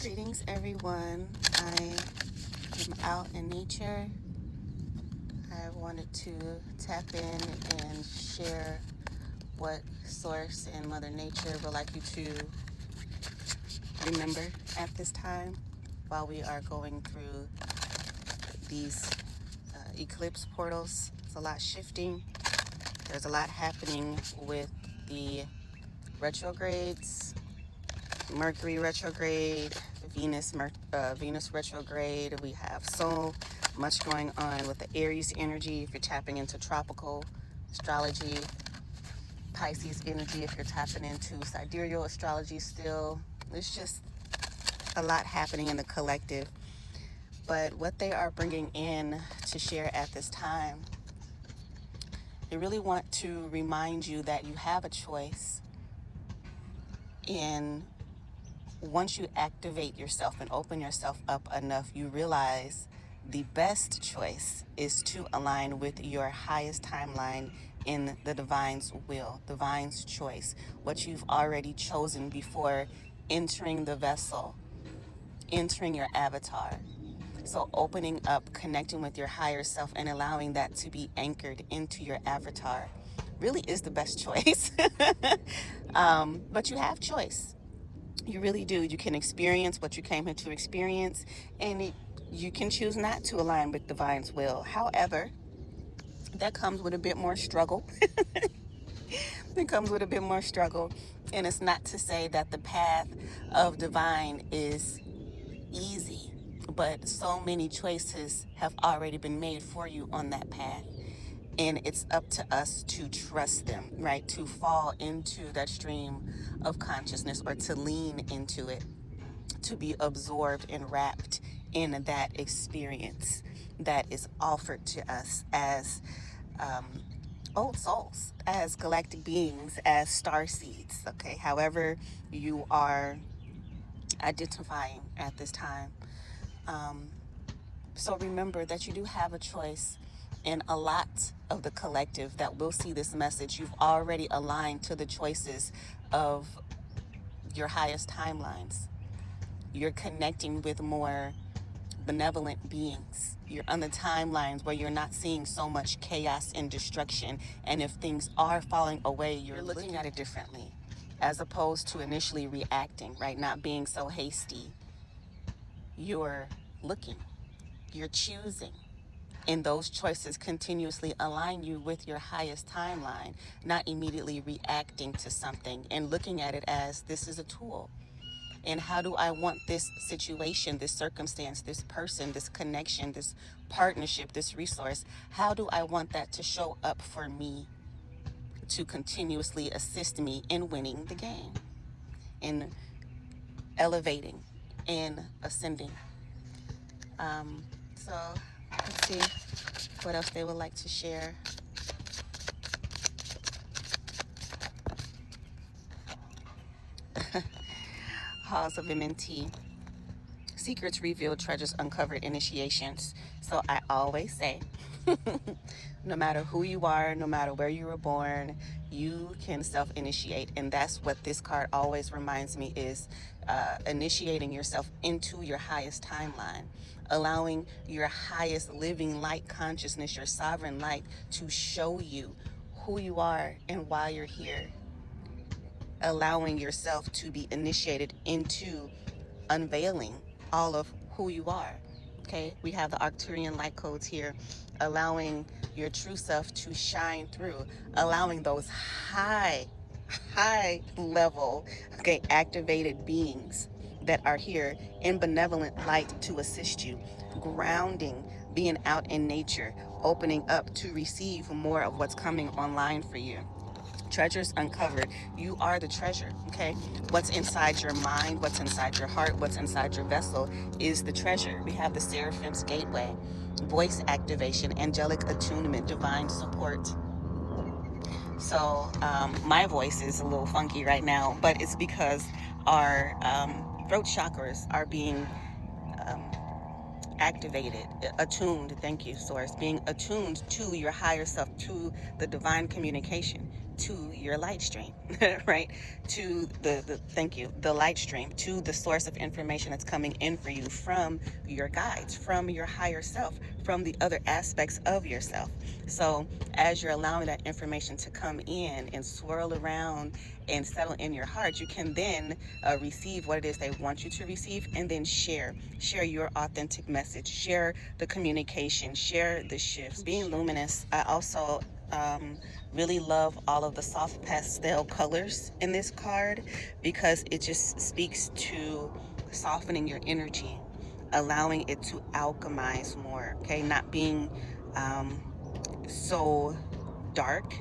Greetings, everyone. I am out in nature. I wanted to tap in and share what Source and Mother Nature would like you to remember at this time while we are going through these eclipse portals. There's a lot shifting. There's a lot happening with the retrogrades. Mercury retrograde, Venus retrograde. We have so much going on with the Aries energy if you're tapping into tropical astrology, Pisces energy if you're tapping into sidereal astrology still. There's just a lot happening in the collective. But what they are bringing in to share at this time, they really want to remind you that you have a choice in once you activate yourself and open yourself up enough, you realize the best choice is to align with your highest timeline in the divine's will, divine's choice, what you've already chosen before entering the vessel, entering your avatar. So opening up, connecting with your higher self and allowing that to be anchored into your avatar really is the best choice. But you have choice. You really do. You can experience what you came here to experience, and you can choose not to align with divine's will. However, that comes with a bit more struggle. It comes with a bit more struggle, and it's not to say that the path of divine is easy, but so many choices have already been made for you on that path. And it's up to us to trust them, right? To fall into that stream of consciousness or to lean into it, to be absorbed and wrapped in that experience that is offered to us as old souls, as galactic beings, as starseeds, okay? However you are identifying at this time. So remember that you do have a choice. And a lot of the collective that will see this message, you've already aligned to the choices of your highest timelines. You're connecting with more benevolent beings. You're on the timelines where you're not seeing so much chaos and destruction. And if things are falling away, you're looking at it differently, as opposed to initially reacting, right? Not being so hasty. You're looking, you're choosing. And those choices continuously align you with your highest timeline, not immediately reacting to something and looking at it as this is a tool. And how do I want this situation, this circumstance, this person, this connection, this partnership, this resource, how do I want that to show up for me to continuously assist me in winning the game, in elevating, in ascending? So let's see what else they would like to share. Halls of MNT. Secrets revealed, treasures uncovered, initiations. So I always say, no matter who you are, no matter where you were born, you can self-initiate. And that's what this card always reminds me is initiating yourself into your highest timeline, allowing your highest living light consciousness, your sovereign light, to show you who you are and why you're here. Allowing yourself to be initiated into unveiling all of who you are. Okay, we have the Arcturian light codes here, allowing your true self to shine through, allowing those high level, okay, activated beings that are here in benevolent light to assist you, grounding, being out in nature, opening up to receive more of what's coming online for you. Treasures uncovered. You are the treasure, okay? What's inside your mind, what's inside your heart, what's inside your vessel is the treasure. We have the Seraphim's Gateway, voice activation, angelic attunement, divine support. So my voice is a little funky right now, but it's because our throat chakras are being activated, attuned, thank you, Source, being attuned to your higher self, to the divine communication. to your light stream, right? To the light stream, to the source of information that's coming in for you from your guides, from your higher self, from the other aspects of yourself. So as you're allowing that information to come in and swirl around and settle in your heart, you can then receive what it is they want you to receive, and then share your authentic message, share the communication, share the shifts. Being luminous, I also really love all of the soft pastel colors in this card, because it just speaks to softening your energy, allowing it to alchemize more, okay? Not being so dark,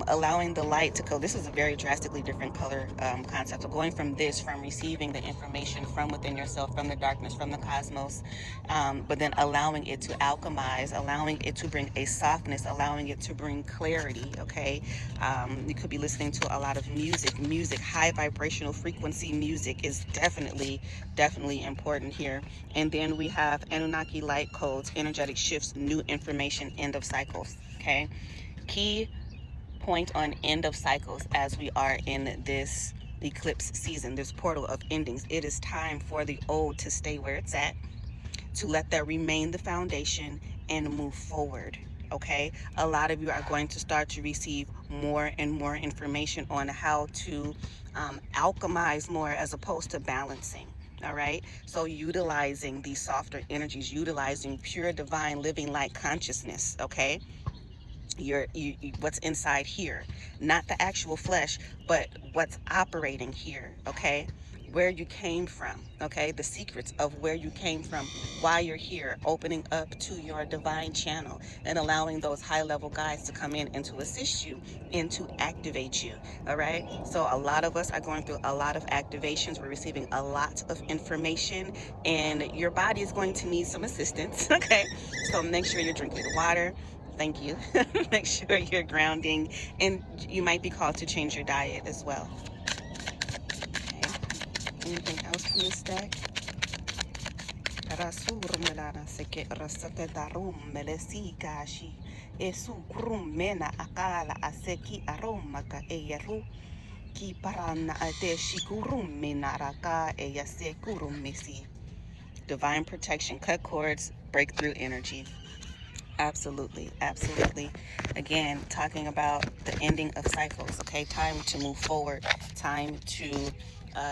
allowing the light to go. This is a very drastically different color concept. So going from receiving the information from within yourself, from the darkness, from the cosmos, but then allowing it to alchemize, allowing it to bring a softness, allowing it to bring clarity, okay? You could be listening to a lot of music, high vibrational frequency music is definitely important here. And then we have Anunnaki light codes, energetic shifts, new information, end of cycles, okay? Key point on end of cycles as we are in this eclipse season, this portal of endings. It is time for the old to stay where it's at, to let that remain the foundation and move forward, okay? A lot of you are going to start to receive more and more information on how to alchemize more as opposed to balancing. All right, so utilizing these softer energies, utilizing pure divine living light consciousness, okay? What's inside here, not the actual flesh, but what's operating here, okay? Where you came from, okay? The secrets of where you came from, why you're here, opening up to your divine channel and allowing those high-level guides to come in and to assist you and to activate you, all right? So a lot of us are going through a lot of activations. We're receiving a lot of information, and your body is going to need some assistance, okay? So make sure you're drinking water. Thank you. Make sure you're grounding, and you might be called to change your diet as well. Okay. Anything else from this deck? Divine protection, cut cords, breakthrough energy. Absolutely. Again, talking about the ending of cycles, okay? Time to move forward, time to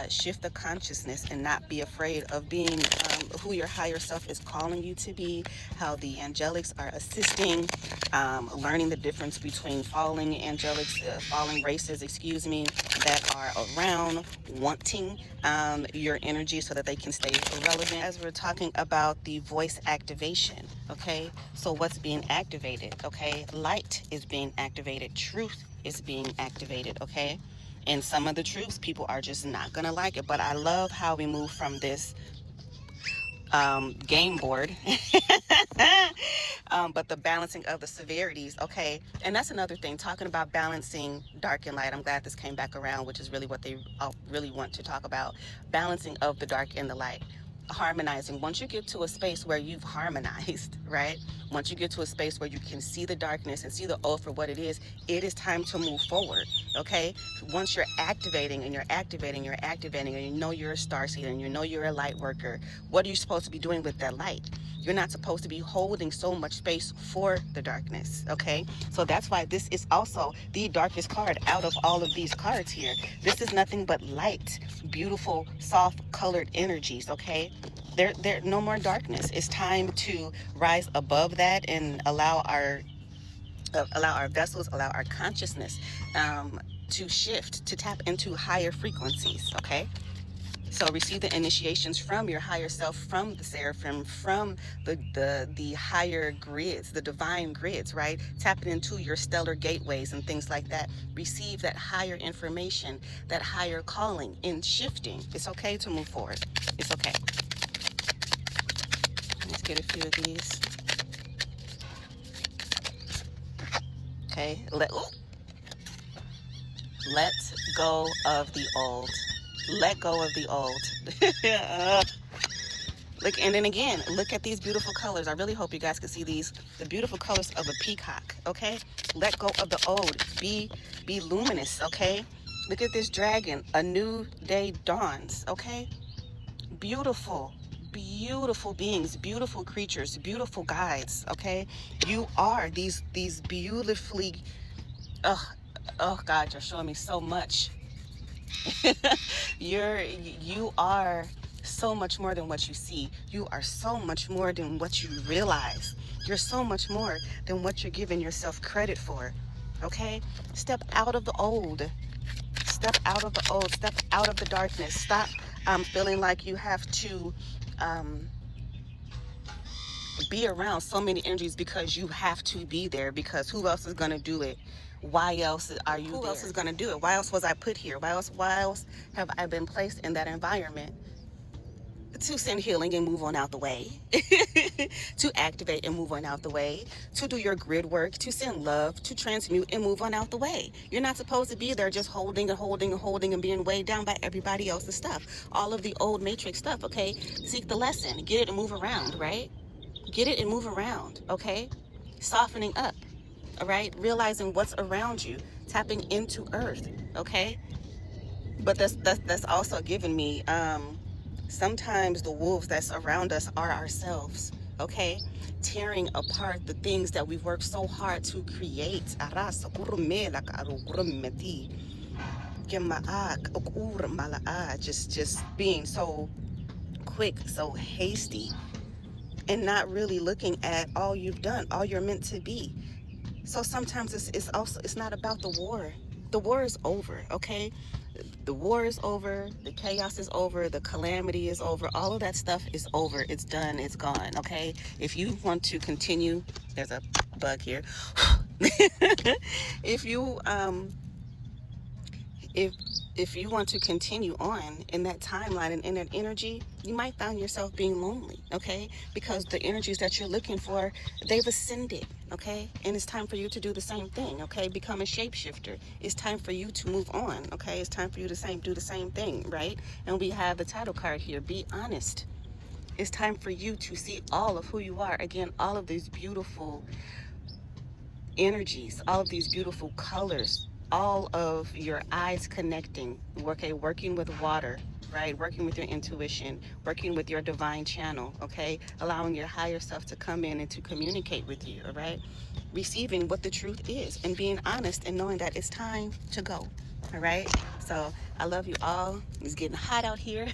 shift the consciousness and not be afraid of being who your higher self is calling you to be, how the angelics are assisting, learning the difference between falling angelics, falling races, that are around wanting your energy so that they can stay relevant. As we're talking about the voice activation, okay? So what's being activated, okay? Light is being activated. Truth is being activated, okay? And some of the truths, people are just not gonna like it. But I love how we move from this game board but the balancing of the severities, okay? And that's another thing, talking about balancing dark and light. I'm glad this came back around, which is really what they really want to talk about. Balancing of the dark and the light, harmonizing. Once you get to a space where you've harmonized, right? Once you get to a space where you can see the darkness and see the old for what it is time to move forward, okay? Once you're activating and you're activating and you know you're a starseed and you know you're a light worker, what are you supposed to be doing with that light? You're not supposed to be holding so much space for the darkness, okay? So that's why this is also the darkest card out of all of these cards here. This is nothing but light, beautiful, soft colored energies, okay? There no more darkness. It's time to rise above that and allow our vessels, allow our consciousness to shift, to tap into higher frequencies, okay? So receive the initiations from your higher self, from the seraphim, from the higher grids, the divine grids, right? Tapping into your stellar gateways and things like that. Receive that higher information, that higher calling in shifting. It's okay to move forward. It's okay. Let's get a few of these. Okay. Let go of the old. Let go of the old. Look, and then again, look at these beautiful colors. I really hope you guys can see these, the beautiful colors of a peacock, okay? Let go of the old. Be luminous, okay? Look at this dragon. A new day dawns, okay? Beautiful, beautiful beings, beautiful creatures, beautiful guides, okay? You are these beautifully, oh God, you're showing me so much. You are so much more than what you see. You are so much more than what you realize. You're so much more than what you're giving yourself credit for. Okay? Step out of the old. Step out of the old. Step out of the darkness. Stop feeling like you have to be around so many energies because you have to be there, because who else is going to do it? Why else are you there? Who else is going to do it? Why else was I put here? Why else have I been placed in that environment? To send healing and move on out the way, to activate and move on out the way, to do your grid work, to send love, to transmute and move on out the way. You're not supposed to be there just holding and being weighed down by everybody else's stuff. All of the old matrix stuff, okay? Seek the lesson, get it and move around, right? Get it and move around, okay? Softening up, all right? Realizing what's around you, tapping into earth, okay? But that's also giving me, sometimes the wolves that's around us are ourselves, okay? Tearing apart the things that we've worked so hard to create. Just being so quick, so hasty, and not really looking at all you've done, all you're meant to be. So sometimes it's not about the war. The war is over, okay? The war is over, the chaos is over, the calamity is over, all of that stuff is over, it's done, it's gone, okay? If you want to continue, there's a bug here. if you if you want to continue on in that timeline and in that energy, you might find yourself being lonely, okay? Because the energies that you're looking for, they've ascended, okay? And it's time for you to do the same thing, okay? Become a shapeshifter. It's time for you to move on, okay? It's time for you to do the same thing, right? And we have the title card here, be honest. It's time for you to see all of who you are. Again, all of these beautiful energies, all of these beautiful colors, all of your eyes connecting, okay, working with water, right, working with your intuition, working with your divine channel, okay, allowing your higher self to come in and to communicate with you, all right, receiving what the truth is and being honest and knowing that it's time to go, all right. So I love you all. It's getting hot out here.